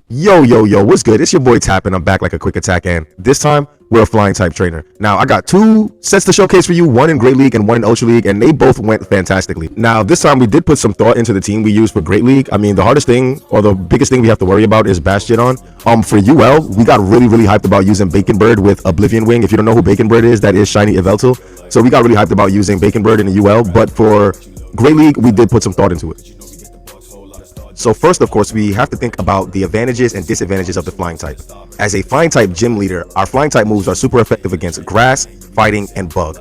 Yo, what's good? It's your boy Tappin. I'm back like a quick attack, and this time we're a flying type trainer. Now, I got two sets to showcase for you, one in Great League and one in Ultra League, and they both went fantastically. Now, this time we did put some thought into the team we used for Great League. I mean, the hardest thing, or the biggest thing we have to worry about is Bastion on. For UL, we got really hyped about using Bacon Bird with Oblivion Wing. If you don't know who Bacon Bird is, that is shiny Yveltal. So we got really hyped about using Bacon Bird in the UL, but for Great League, we did put some thought into it. So first, of course, we have to think about the advantages and disadvantages of the flying type. As a flying type gym leader, our flying type moves are super effective against grass, fighting, and bug.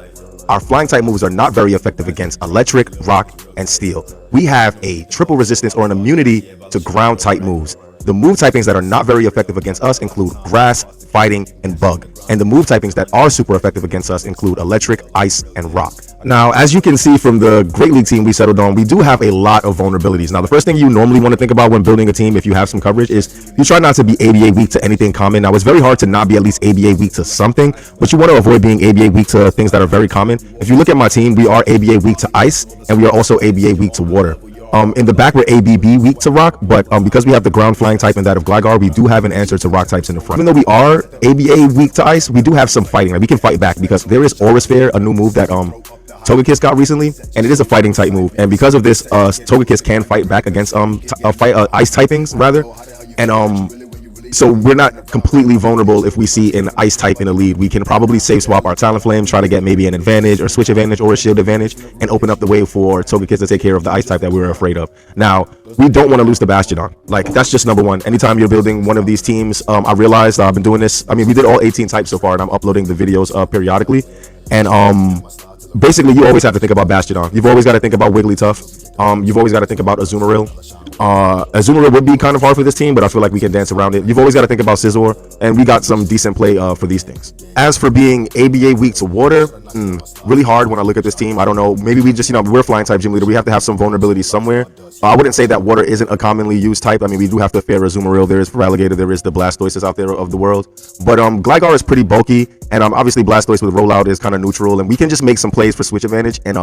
Our flying type moves are not very effective against electric, rock, and steel. We have a triple resistance or an immunity to ground type moves. The move typings that are not very effective against us include grass, fighting, and bug. And the move typings that are super effective against us include electric, ice, and rock. Now, as you can see from the Great League team we settled on, we do have a lot of vulnerabilities. Now, the first thing you normally want to think about when building a team, if you have some coverage, is you try not to be ABA weak to anything common. Now, it's very hard to not be at least ABA weak to something, but you want to avoid being ABA weak to things that are very common. If you look at my team, we are ABA weak to ice, and we are also ABA weak to water. In the back, we're ABB weak to rock, but because we have the ground flying type and that of Gligar, we do have an answer to rock types in the front. Even though we are ABA weak to ice, we do have some fighting. Like, we can fight back because there is Aura Sphere, a new move that Togekiss got recently, and it is a fighting type move. And because of this, Togekiss can fight back against ice typings rather, and so we're not completely vulnerable if we see an ice type in a lead. We can probably safe swap our Talonflame, try to get maybe an advantage or switch advantage or a shield advantage, and open up the way for Togekiss to take care of the ice type that we were afraid of. Now, we don't want to lose the Bastion. Like, that's just number one. Anytime you're building one of these teams, I realized I've been doing this. I mean, we did all 18 types so far, and I'm uploading the videos periodically. And basically, you always have to think about Bastion. You've always got to think about Wigglytuff. You've always got to think about Azumarill. Azumarill would be kind of hard for this team, but I feel like we can dance around it. You've always got to think about Scizor, and we got some decent play for these things. As for being ABA weak to water, really hard when I look at this team. I don't know, maybe we just, we're flying type gym leader. We have to have some vulnerability somewhere. I wouldn't say that water isn't a commonly used type. I mean, we do have to fair Azumarill. There is Feraligatr, there is the Blastoises out there of the world. But Gligar is pretty bulky, and obviously Blastoise with rollout is kind of neutral, and we can just make some plays for switch advantage and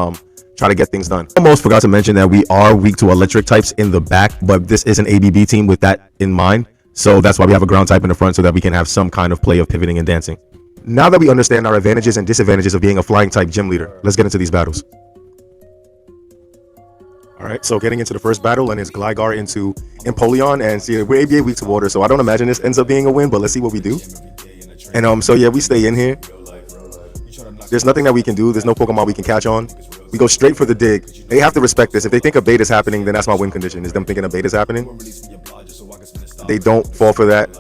try to get things done. Almost forgot to mention that we are weak to electric types in the back, but this is an ABB team with that in mind. So that's why we have a ground type in the front, so that we can have some kind of play of pivoting and dancing. Now that we understand our advantages and disadvantages of being a flying type gym leader, let's get into these battles. All right, so getting into the first battle, and it's Gligar into Empoleon, and see, we're ABA weak to water, so I don't imagine this ends up being a win, but let's see what we do. And so yeah, we stay in here. There's nothing that we can do. There's no Pokemon we can catch on. We go straight for the dig. They have to respect this. If they think a bait is happening, then that's my win condition, is them thinking a bait is happening. They don't fall for that.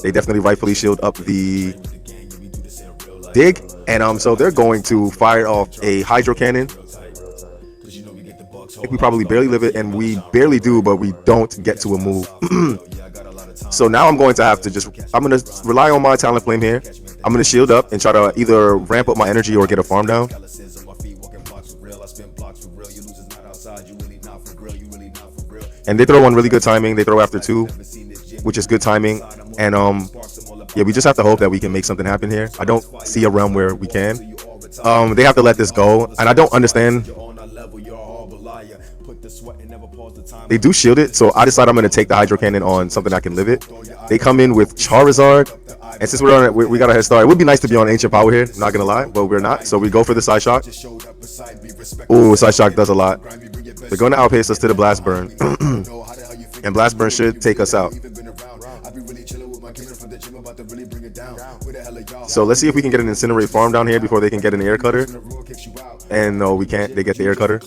They definitely rightfully shield up the dig. And so they're going to fire off a Hydro Cannon. I think we probably barely live it, and we barely do, but we don't get to a move. So now I'm going to have to I'm going to rely on my Talonflame here. I'm going to shield up and try to either ramp up my energy or get a farm down. And they throw one really good timing. They throw after two, which is good timing. And yeah, we just have to hope that we can make something happen here. I don't see a realm where we can. They have to let this go, and I don't understand. They do shield it, so I decide I'm going to take the Hydro Cannon on something I can live it. They come in with Charizard, and since we're on it, we got a head start. It would be nice to be on Ancient Power here, not gonna lie, but we're not. So we go for the Side Shock. Ooh, Side Shock does a lot. They're going to outpace us to the Blast Burn, and Blast Burn should take us out. So let's see if we can get an Incinerate farm down here before they can get an Air Cutter. And no, we can't. They get the Air Cutter.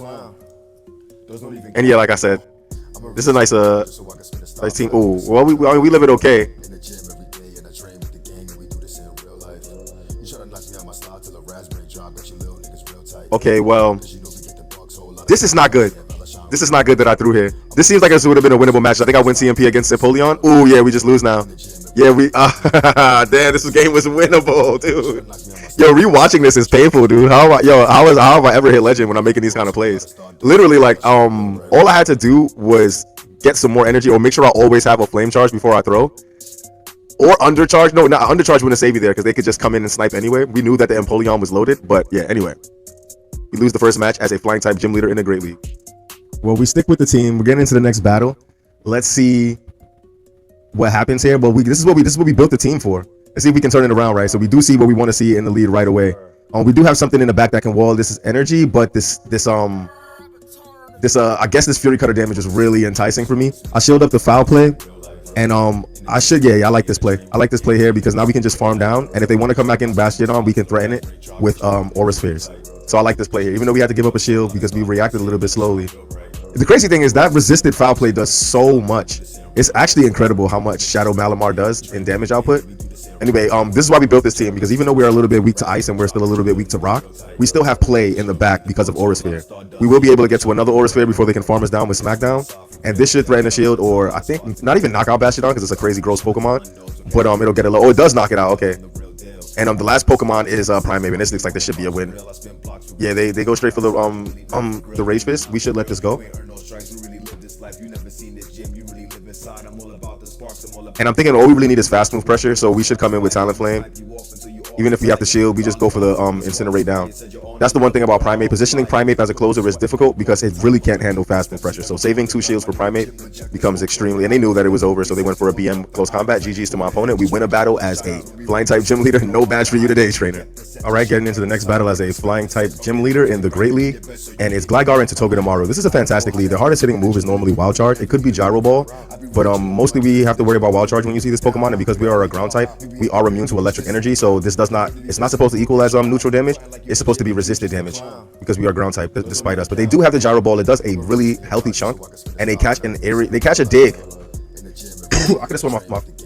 And yeah, like I said, this is a nice team. Ooh, well, we live it okay. Okay, well, this is not good. This is not good that I threw here. This seems like this would have been a winnable match. I think I win CMP against Empoleon. Ooh, yeah, we just lose now. Yeah, damn, this game was winnable, dude. Yo, rewatching this is painful, dude. How have I ever hit legend when I'm making these kind of plays? Literally, like, all I had to do was get some more energy, or make sure I always have a flame charge before I throw, or undercharge. No, not undercharge wouldn't save you there, because they could just come in and snipe anyway. We knew that the Empoleon was loaded, but yeah, anyway, we lose the first match as a flying type gym leader in a Great League. Well, we stick with the team. We're getting into the next battle. Let's see what happens here, but this is what we built the team for. Let's see if we can turn it around, right? So we do see what we want to see in the lead right away. We do have something in the back that can wall. This is energy, but this I guess this Fury Cutter damage is really enticing for me. I shield up the foul play, and I like this play. I like this play here because now we can just farm down, and if they want to come back in Bastion, we can threaten it with Aura Spheres. So I like this play here, even though we had to give up a shield because we reacted a little bit slowly. The crazy thing is that resisted foul play does so much. It's actually incredible how much Shadow Malamar does in damage output. Anyway, this is why we built this team, because even though we are a little bit weak to ice and we're still a little bit weak to rock, we still have play in the back because of Aura Sphere. We will be able to get to another Aura Sphere before they can farm us down with Smackdown, and this should threaten a shield, or I think not even knock out Bastion because it's a crazy gross Pokemon, but it'll get a low. Oh, it does knock it out. Okay. And the last Pokemon is Primeape, and this looks like this should be a win. Yeah, they go straight for the Rage Fist. We should let this go. And I'm thinking all we really need is fast move pressure, so we should come in with Talonflame. Even if we have to shield, we just go for the Incinerate down. That's the one thing about Primeape. Positioning Primeape as a closer is difficult because it really can't handle fast move pressure. So saving 2 shields for Primeape becomes extremely... And they knew that it was over, so they went for a BM close combat. GG's to my opponent. We win a battle as a flying type gym leader. No badge for you today, trainer. All right, getting into the next battle as a flying type gym leader in the Great League. And it's Gligar into Togedemaru. This is a fantastic lead. Their hardest hitting move is normally Wild Charge. It could be Gyro Ball, but mostly we have to worry about Wild Charge when you see this Pokemon. And because we are a ground type, we are immune to electric energy. So this does not... It's not supposed to equal as neutral damage. It's supposed to be resisted damage because we are ground type despite us. But they do have the Gyro Ball. It does a really healthy chunk, and they catch an area. They catch a dig. I could have sworn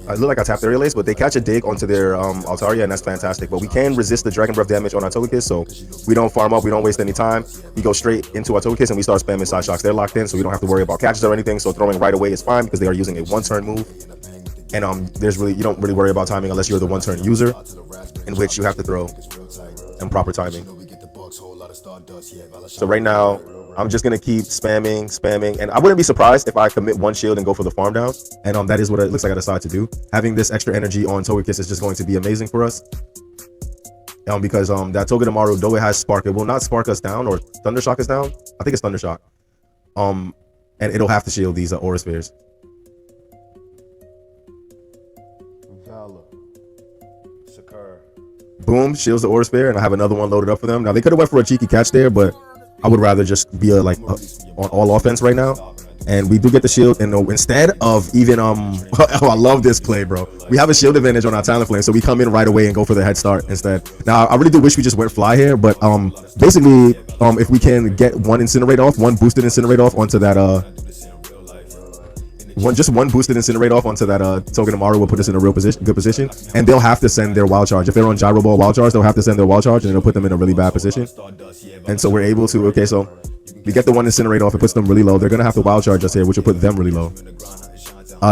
I look like I tapped Aerial Ace, but they catch a dig onto their Altaria, and that's fantastic. But we can resist the Dragon Breath damage on our Togekiss, so we don't farm up, we don't waste any time. We go straight into our Togekiss and we start spamming Side Shocks. They're locked in, so we don't have to worry about catches or anything. So throwing right away is fine because they are using a one-turn move. And you don't really worry about timing unless you're the one-turn user, in which you have to throw in proper timing. So right now, I'm just gonna keep spamming, and I wouldn't be surprised if I commit one shield and go for the farm down. And that is what it looks like I decided to do. Having this extra energy on Togekiss is just going to be amazing for us. Because that Togedemaru, though it has Spark, it will not spark us down or Thunder Shock us down. I think it's Thunder Shock. And it'll have to shield these Aura Spheres. Boom, shields the Aura Sphere, and I have another one loaded up for them. Now they could have went for a cheeky catch there, but I would rather just be on all offense right now. And we do get the shield, and instead of even oh, I love this play, bro. We have a shield advantage on our Talonflame, so we come in right away and go for the head start instead. Now I really do wish we just went fly here, but basically if we can get one boosted Incinerate off onto that one boosted Incinerate off onto that Togedemaru will put us in a real good position, and they'll have to send their Wild Charge. If they're on Gyro Ball Wild Charge, they'll have to send their Wild Charge, and it'll put them in a really bad position. And so we're able to, okay, so we get the one Incinerate off, it puts them really low. They're gonna have to Wild Charge us here, which will put them really low.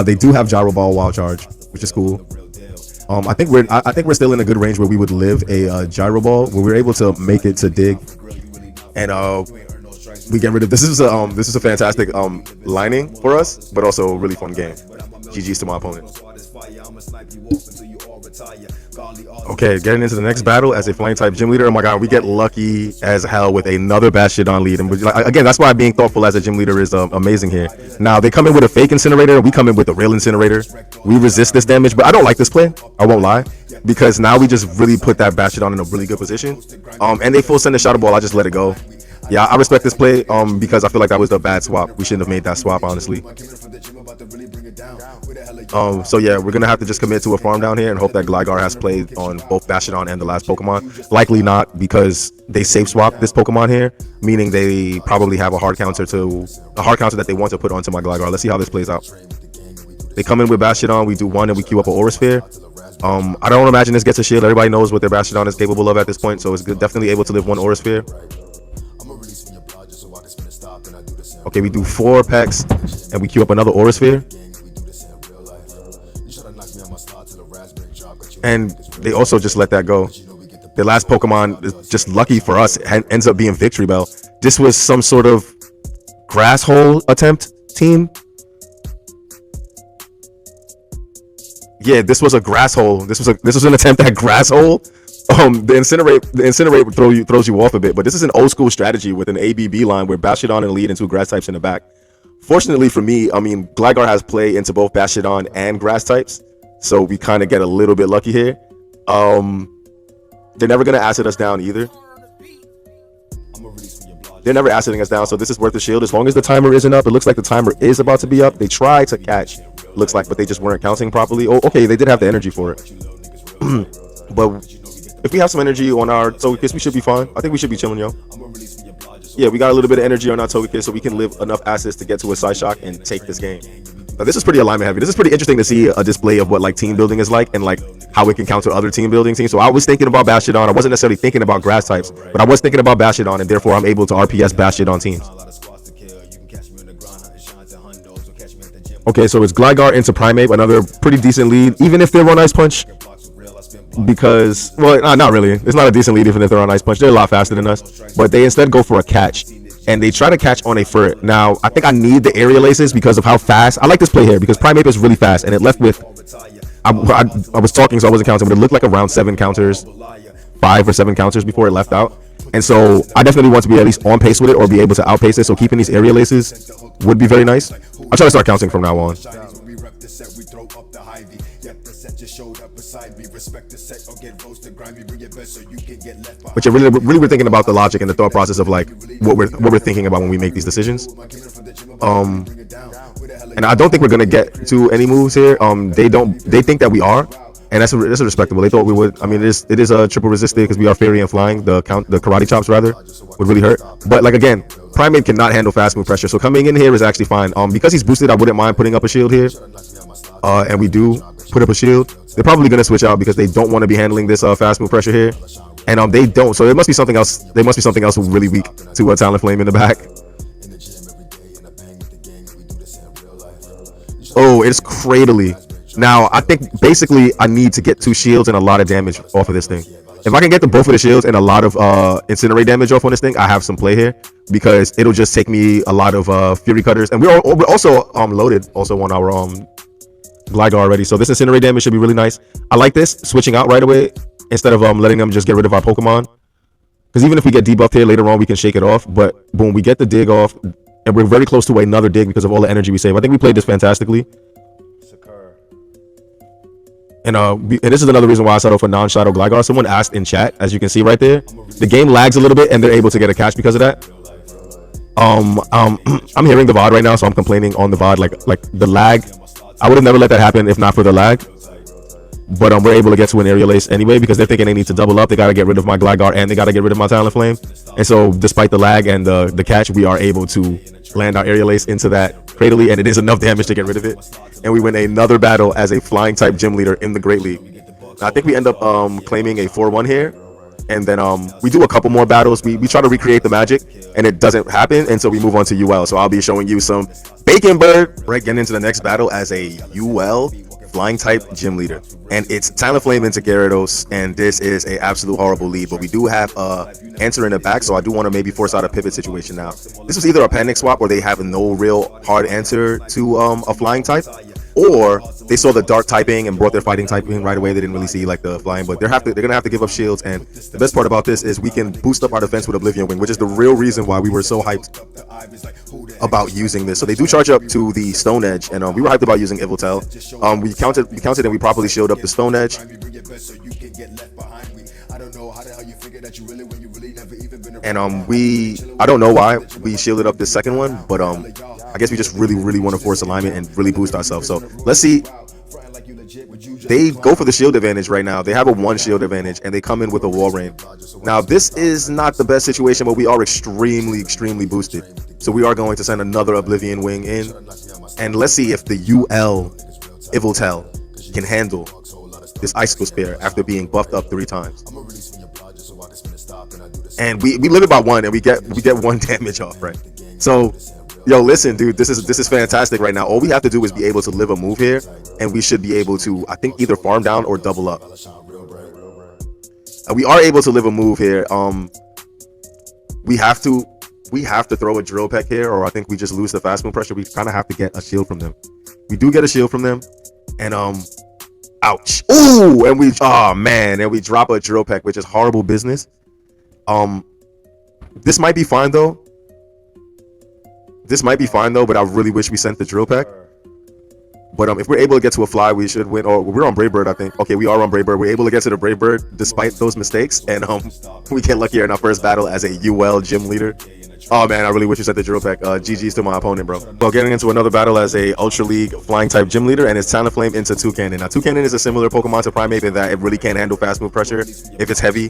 They do have Gyro Ball Wild Charge, which is cool. I think we're still in a good range where we would live a Gyro Ball, where we're able to make it to dig, and we get rid of this is a fantastic lining for us, but also a really fun game. GG's to my opponent. Okay, getting into the next battle as a flying type gym leader. Oh my god, we get lucky as hell with another Bastiodon lead, and again, that's why being thoughtful as a gym leader is amazing here. Now they come in with a fake Incinerator, we come in with a real Incinerator. We resist this damage, but I don't like this play, I won't lie, because now we just really put that Bastiodon in a really good position. And they full send a Shadow Ball, I just let it go. Yeah, I respect this play because I feel like that was the bad swap. We shouldn't have made that swap, honestly. So yeah, we're gonna have to just commit to a farm down here and hope that Gligar has played on both Bastiodon and the last Pokemon. Likely not, because they safe swap this Pokemon here, meaning they probably have a hard counter that they want to put onto my Gligar. Let's see how this plays out. They come in with Bastiodon, we do one, and we queue up an Aura Sphere. I don't imagine this gets a shield. Everybody knows what their Bastiodon is capable of at this point, so it's definitely able to live one Aura Sphere. Okay, we do 4 pecks, and we queue up another Aura Sphere. And they also just let that go. The last Pokemon is just lucky for us, ends up being Victory Bell. This was some sort of grass hole attempt, team. Yeah, this was a grass hole. This was an attempt at grass hole. The Incinerate throws you off a bit, but this is an old school strategy with an ABB line where Bastiodon and lead and 2 grass types in the back. Fortunately for me, I mean, Gligar has play into both Bastiodon and Grass types, so we kind of get a little bit lucky here. They're never gonna acid us down either. They're never aciding us down, so this is worth the shield. As long as the timer isn't up, it looks like the timer is about to be up. They tried to catch, looks like, but they just weren't counting properly. Oh, okay, they did have the energy for it. But if we have some energy on our Togekiss, we should be fine. I think we should be chilling, yo. Yeah, we got a little bit of energy on our Togekiss, so we can live enough acids to get to a side shock and take this game. Now, this is pretty alignment heavy. This is pretty interesting to see a display of what like team building is like and like how it can counter other team building teams. So I was thinking about Bastiodon. I wasn't necessarily thinking about grass types, but I was thinking about Bastiodon, and therefore I'm able to RPS Bastiodon teams. Okay, so it's Gligar into Primeape, another pretty decent lead, even if they run Ice Punch. Because, well, not really. It's not a decent lead even if they're on Ice Punch. They're a lot faster than us, but they instead go for a catch. And they try to catch on a Furt. Now, I think I need the aerial aces because of how fast. I like this play here because Primeape is really fast, and it left with. I was talking, so I wasn't counting, but it looked like around 7 counters, 5 or 7 counters before it left out. And so I definitely want to be at least on pace with it or be able to outpace it. So keeping these aerial aces would be very nice. I'll try to start counting from now on. But you're really we're thinking about the logic and the thought process of like what we're thinking about when we make these decisions. And I don't think we're gonna get to any moves here. They think that we are, and that's respectable. They thought we would. I mean, it is a triple resisted because we are fairy and flying. The karate chops rather would really hurt. But like again, Primeape cannot handle fast move pressure. So coming in here is actually fine. Because he's boosted, I wouldn't mind putting up a shield here. And we do put up a shield. They're probably gonna switch out because they don't want to be handling this fast move pressure here, and they don't. So it must be something else. They must be something else really weak to a Talonflame in the back. Oh, it's Cradily. Now I think basically I need to get 2 shields and a lot of damage off of this thing. If I can get both of the shields and a lot of Incinerate damage off on this thing, I have some play here because it'll just take me a lot of Fury Cutters, and we're also loaded also on our Gligar already. So this Incinerate damage should be really nice. I like this switching out right away instead of letting them just get rid of our Pokemon, because even if we get debuffed here later on, we can shake it off. But boom, we get the dig off, and we're very close to another dig because of all the energy we save. I think we played this fantastically. And this is another reason why I settled for non-Shadow Gligar. Someone asked in chat, as you can see right there, the game lags a little bit and they're able to get a catch because of that. I'm hearing the VOD right now, so I'm complaining on the VOD like the lag. I would have never let that happen if not for the lag. But we're able to get to an aerial ace anyway because they're thinking they need to double up. They got to get rid of my Gligar and they got to get rid of my Talonflame. And so despite the lag and the catch, we are able to land our aerial ace into that Cradily, and it is enough damage to get rid of it. And we win another battle as a flying type gym leader in the Great League. Now, I think we end up claiming a 4-1 here. And then we do a couple more battles. We try to recreate the magic and it doesn't happen. And so we move on to UL. So I'll be showing you some Bacon Bird. Right, getting into the next battle as a UL flying type gym leader, and it's Talonflame into Gyarados, and this is a absolute horrible lead, but we do have answer in the back, so I do want to maybe force out a pivot situation. Now this was either a panic swap or they have no real hard answer to a flying type, or they saw the dark typing and brought their fighting typing right away. They didn't really see like the flying, but they're gonna have to give up shields. And the best part about this is we can boost up our defense with Oblivion Wing, which is the real reason why we were so hyped about using this. So they do charge up to the Stone Edge, and we were hyped about using Yveltal. We counted and we properly shielded up the Stone Edge. And I don't know why we shielded up the second one, but I guess we just really want to force alignment and really boost ourselves. So let's see. They go for the shield advantage right now. They have a 1 shield advantage and they come in with a wall rain. Now this is not the best situation, but we are extremely boosted. So we are going to send another Oblivion Wing in, and let's see if the UL Yveltal can handle this Icicle Spear after being buffed up 3 times. And we live it by 1, and we get 1 damage off, right? So yo, listen, dude, this is fantastic right now. All we have to do is be able to live a move here, and we should be able to, I think, either farm down or double up. We are able to live a move here. We have to throw a Drill Peck here, or I think we just lose the fast move pressure. We kind of have to get a shield from them. We do get a shield from them, and ouch. Ooh, and we drop a Drill Peck, which is horrible business. This might be fine though, This might be fine though, but I really wish we sent the drill pack. But if we're able to get to a fly, we should win. Or we're on Brave Bird, I think. Okay, we are on Brave Bird. We're able to get to the Brave Bird despite those mistakes, and we get luckier in our first battle as a UL gym leader. Oh man, I really wish you sent the drill pack. GG's to my opponent, bro. Well, getting into another battle as a Ultra League flying type gym leader, and it's Talonflame into Toucannon. Now, Toucannon is a similar Pokemon to Primeape in that it really can't handle fast move pressure if it's heavy.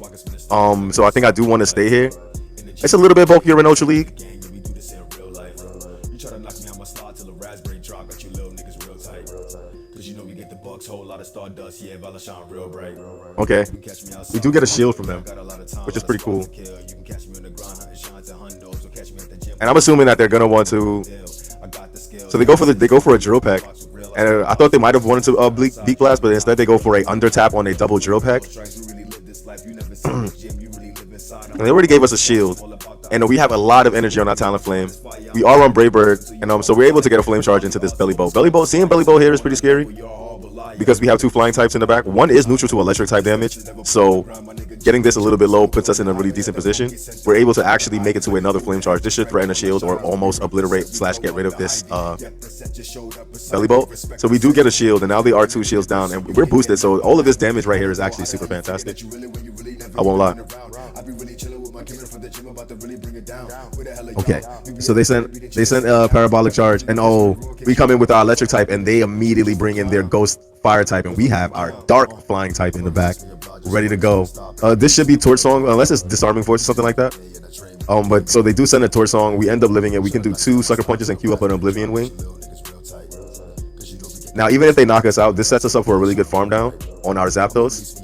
So I think I do want to stay here. It's a little bit bulkier in Ultra League. Okay, we do get a shield from them, which is pretty cool. And I'm assuming that they're gonna want to. So they go for a drill pack, and I thought they might have wanted to Beak Blast, but instead they go for a under tap on a double drill pack. And they already gave us a shield, and we have a lot of energy on our Talonflame. We are on Brave Bird, and so we're able to get a flame charge into this Belly Bow. Seeing Belly Bow here is pretty scary because we have two flying types in the back. One is neutral to electric type damage, so getting this a little bit low puts us in a really decent position. We're able to actually make it to another flame charge. This should threaten a shield or almost obliterate / get rid of this Belly Bow. So we do get a shield, and now they are 2 shields down, and we're boosted. So all of this damage right here is actually super fantastic. I won't lie. Okay, so they sent a parabolic charge, and we come in with our electric type, and they immediately bring in their ghost fire type, and we have our dark flying type in the back, ready to go. This should be Torch Song, unless it's Disarming Force or something like that. But so they do send a Torch Song. We end up living it. We can do 2 sucker punches and queue up an Oblivion Wing. Now, even if they knock us out, this sets us up for a really good farm down on our Zapdos.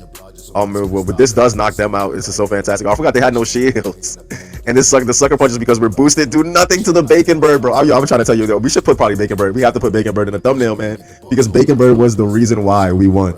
But this does knock them out. This is so fantastic. I forgot they had no shields. And the sucker punches, because we're boosted, do nothing to the Bacon Bird, bro. I'm trying to tell you, we should put probably Bacon Bird. We have to put Bacon Bird in the thumbnail, man, because Bacon Bird was the reason why we won.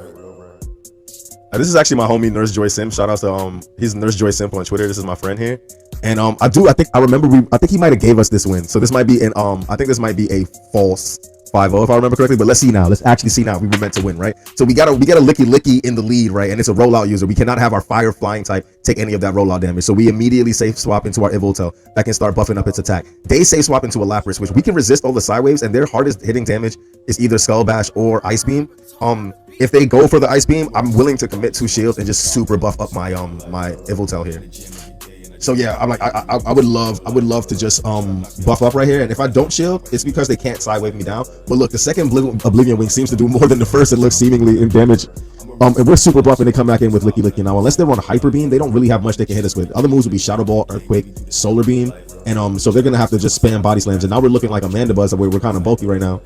This is actually my homie Nurse Joy Sim. Shout out to he's Nurse Joy Sim on Twitter. This is my friend here, and I think he might have gave us this win. So this might be I think this might be a false 5-0 if I remember correctly, but let's see now. Let's actually see now. We were meant to win, right? So we got a Licky in the lead, right? And it's a rollout user. We cannot have our fire flying type take any of that rollout damage. So we immediately safe swap into our Yveltal that can start buffing up its attack. They safe swap into a Lapras, which we can resist all the side waves, and their hardest hitting damage is either Skull Bash or Ice Beam. If they go for the Ice Beam, I'm willing to commit 2 shields and just super buff up my my Yveltal here. So yeah, I'm like, I would love to just buff up right here, and if I don't shield, it's because they can't sidewave me down. But look, the second Oblivion Wing seems to do more than the first. It looks seemingly in damage. And we're super buff, and they come back in with Licky now. Unless they're on Hyper Beam, they don't really have much they can hit us with. Other moves would be Shadow Ball, Earthquake, Solar Beam, and so they're gonna have to just spam body slams. And now we're looking like Amanda Buzz, where we're kind of bulky right now.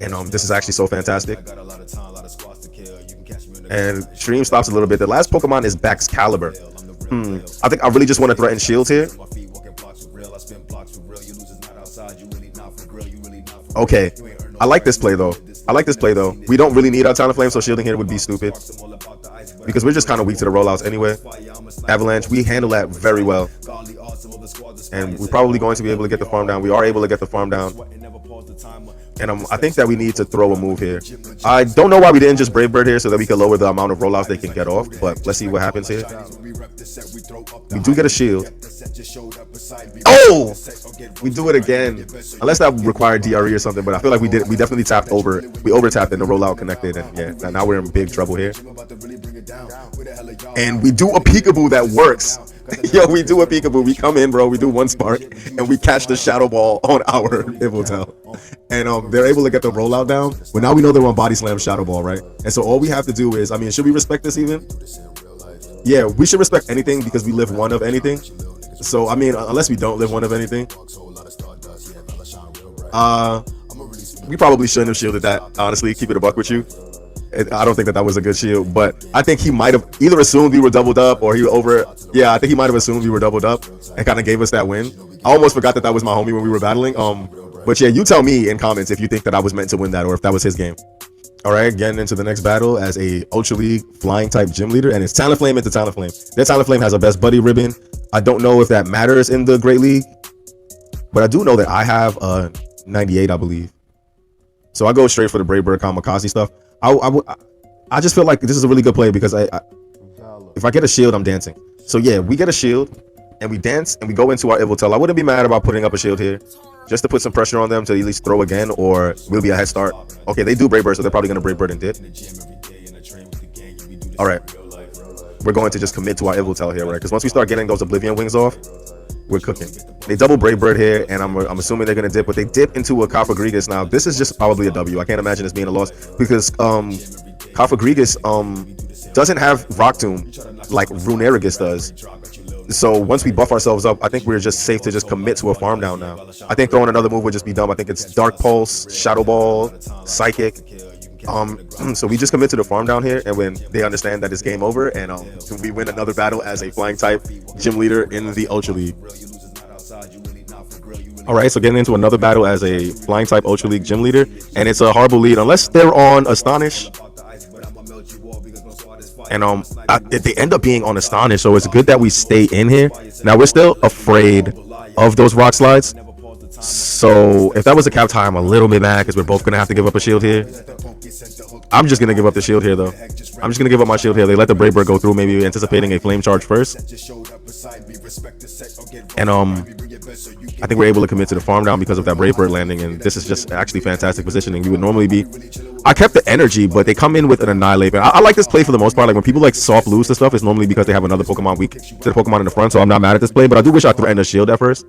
And this is actually so fantastic. And Stream stops a little bit. The last Pokemon is Baxcalibur. I think I really just want to threaten shields here. Okay, I like this play though. We don't really need our Talonflame, so shielding here would be stupid because we're just kind of weak to the rollouts anyway. Avalanche, we handle that very well, and we're probably going to be able to get the farm down. We are able to get the farm down. And I think that we need to throw a move here. I don't know why we didn't just Brave Bird here so that we can lower the amount of rollouts they can get off, but let's see what happens here. We do get a shield. Oh! We do it again. Unless that required DRE or something, but I feel like we definitely tapped over. We over-tapped and the rollout connected, and yeah, now we're in big trouble here. And we do a peekaboo that works. Yo, we do a peekaboo. We come in, bro. We do 1 spark, and we catch the Shadow Ball on our Yveltal. And they're able to get the rollout down. But now we know they're on Body Slam Shadow Ball, right? And so all we have to do is, should we respect this even? Yeah, we should respect anything because we live 1 of anything. So, unless we don't live 1 of anything. We probably shouldn't have shielded that, honestly. Keep it a buck with you. I don't think that was a good shield, but I think he might have either assumed we were doubled up or I think he might have assumed we were doubled up and kind of gave us that win. I almost forgot that was my homie when we were battling. But yeah, you tell me in comments if you think that I was meant to win that or if that was his game. All right, getting into the next battle as a Ultra League flying type gym leader, and it's Talonflame into Talonflame. Their Talonflame has a best buddy ribbon. I don't know if that matters in the Great League, but I do know that I have a 98, I believe. So I go straight for the Brave Bird Kamikaze stuff. I just feel like this is a really good play because if I get a shield, I'm dancing. So yeah, we get a shield. and we dance and we go into our Yveltal. I wouldn't be mad about putting up a shield here, just to put some pressure on them to at least throw again, or we'll be a head start. Okay, they do Brave Bird, so they're probably gonna Brave Bird and dip. All right, we're going to just commit to our Yveltal here, right? Because once we start getting those Oblivion wings off, we're cooking. They double Brave Bird here, and I'm assuming they're gonna dip, but they dip into a Cofagrigus. Now this is just probably a W. I can't imagine this being a loss because Cofagrigus doesn't have Rock Tomb like Runerigus does. So once we buff ourselves up, I think we're just safe to just commit to a farm down now. I think throwing another move would just be dumb. I think it's Dark Pulse, Shadow Ball, Psychic. So we just commit to the farm down here, and when they understand that it's game over, and we win another battle as a flying type gym leader in the Ultra League. All right, so getting into another battle as a flying type Ultra League gym leader, and it's a horrible lead unless they're on Astonish. And they end up being on Astonish, so it's good that we stay in here. Now we're still afraid of those rock slides, so if that was a cap tie, I'm a little bit mad because we're both gonna have to give up a shield here. I'm just gonna give up the shield here though. I'm just gonna give up my shield here. They let the Brave Bird go through, maybe anticipating a flame charge first. And I think we're able to commit to the farm down because of that Brave Bird landing, and this is just actually fantastic positioning. You would normally be, I kept the energy, but they come in with an Annihilate. I like this play for the most part. Like when people like soft lose to stuff, it's normally because they have another Pokemon weak to the Pokemon in the front, so I'm not mad at this play, but I do wish I threatened a shield at first.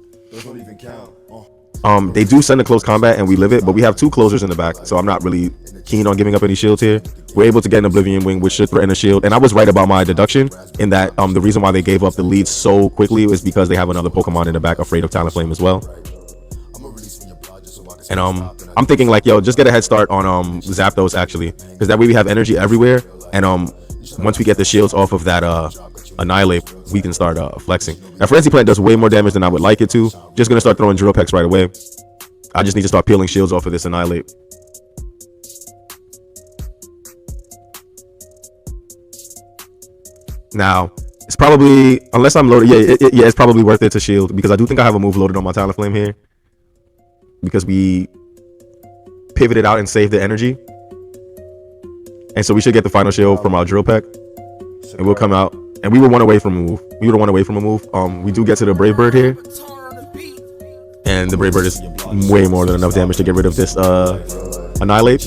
They do send a close combat and we live it, but we have two closers in the back, so I'm not really keen on giving up any shields here. We're able to get an Oblivion Wing, which should threaten a shield, and I was right about my deduction in that the reason why they gave up the lead so quickly is because they have another Pokemon in the back afraid of Talonflame as well. And I'm thinking like, yo, just get a head start on Zapdos actually, because that way we have energy everywhere, and once we get the shields off of that Annihilate, we can start flexing. Now Frenzy Plant does way more damage than I would like it to. Just gonna start throwing Drill Pecks right away. I just need to start peeling shields off of this Annihilate. Now it's probably, unless I'm loaded, yeah, it's probably worth it to shield because I do think I have a move loaded on my Talonflame here because we pivoted out and saved the energy, and so we should get the final shield from our Drill Peck, and we'll come out. And we were one away from a move. We do get to the Brave Bird here, and the Brave Bird is way more than enough damage to get rid of this Annihilate.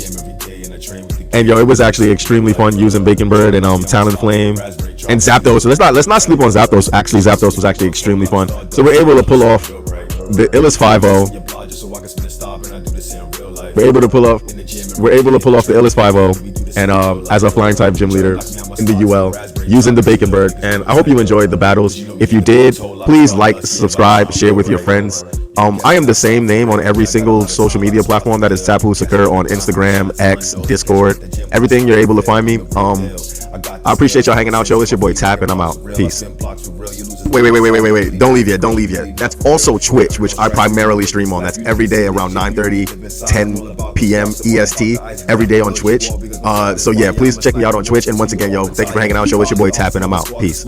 And yo, it was actually extremely fun using Bacon Bird and Talonflame and Zapdos. So let's not sleep on Zapdos. Actually, Zapdos was actually extremely fun. So we're able to pull off the illest 5-0. We're able to pull off the illest 5-0, and as a flying type gym leader in the UL using the Bacon Bird. And I hope you enjoyed the battles. If you did, please like, subscribe, share with your friends. I am the same name on every single social media platform. That is Tapu Sakur on Instagram, X, Discord, everything. You're able to find me. I appreciate y'all hanging out, yo. It's your boy Tap, and I'm out. Peace. Wait. Don't leave yet. That's also Twitch, which I primarily stream on. That's every day around 9:30, 10 p.m. EST, every day on Twitch. So yeah, please check me out on Twitch. And once again, yo, thank you for hanging out, yo. It's your boy Tap, and I'm out. Peace.